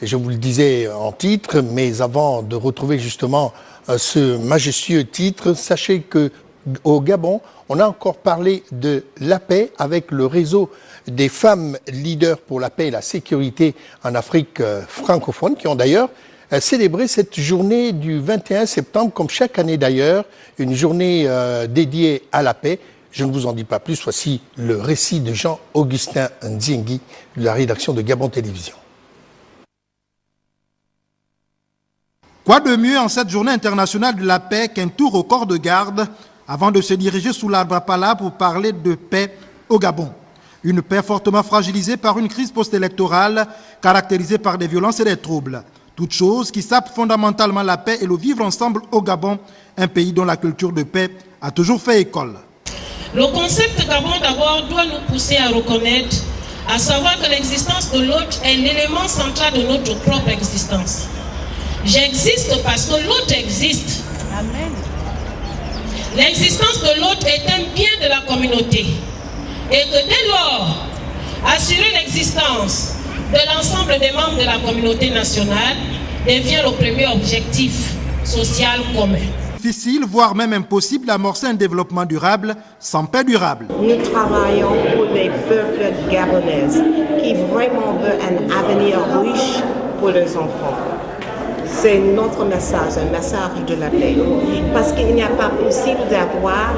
je vous le disais en titre, mais avant de retrouver justement ce majestueux titre, sachez qu'au Gabon, on a encore parlé de la paix avec le réseau des femmes leaders pour la paix et la sécurité en Afrique francophone, qui ont d'ailleurs célébré cette journée du 21 septembre, comme chaque année d'ailleurs, une journée dédiée à la paix. Je ne vous en dis pas plus, voici le récit de Jean-Augustin Nziengui de la rédaction de Gabon Télévision. Quoi de mieux en cette journée internationale de la paix qu'un tour au corps de garde avant de se diriger sous l'arbre à pala pour parler de paix au Gabon. Une paix fortement fragilisée par une crise post-électorale caractérisée par des violences et des troubles. Toutes choses qui sapent fondamentalement la paix et le vivre ensemble au Gabon, un pays dont la culture de paix a toujours fait école. Le concept Gabon d'abord doit nous pousser à reconnaître, à savoir que l'existence de l'autre est l'élément central de notre propre existence. J'existe parce que l'autre existe. Amen. L'existence de l'autre est un bien de la communauté. Et que dès lors, assurer l'existence de l'ensemble des membres de la communauté nationale devient le premier objectif social commun. Difficile, voire même impossible d'amorcer un développement durable sans paix durable. Nous travaillons pour les peuples gabonais qui vraiment veulent un avenir riche pour leurs enfants. C'est notre message, un message de la paix. Parce qu'il n'y a pas possible d'avoir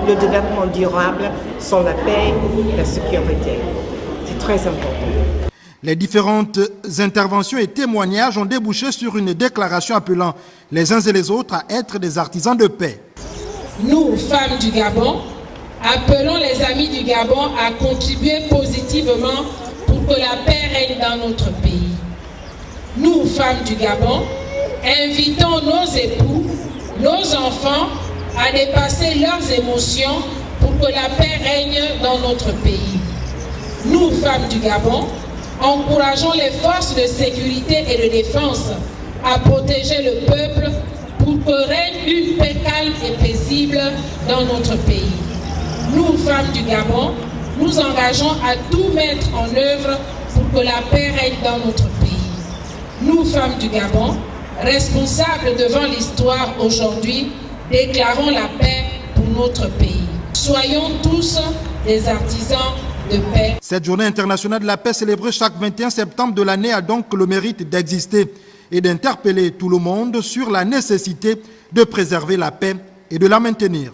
le développement durable sans la paix et la sécurité. C'est très important. Les différentes interventions et témoignages ont débouché sur une déclaration appelant les uns et les autres à être des artisans de paix. Nous, femmes du Gabon, appelons les amis du Gabon à contribuer positivement pour que la paix règne dans notre pays. Nous, femmes du Gabon, invitons nos époux, nos enfants à dépasser leurs émotions pour que la paix règne dans notre pays. Nous, femmes du Gabon, encourageons les forces de sécurité et de défense à protéger le peuple pour que règne une paix calme et paisible dans notre pays. Nous, femmes du Gabon, nous engageons à tout mettre en œuvre pour que la paix règne dans notre pays. Nous, femmes du Gabon, responsables devant l'histoire aujourd'hui, déclarons la paix pour notre pays. Soyons tous des artisans de paix. Cette journée internationale de la paix célébrée chaque 21 septembre de l'année a donc le mérite d'exister et d'interpeller tout le monde sur la nécessité de préserver la paix et de la maintenir.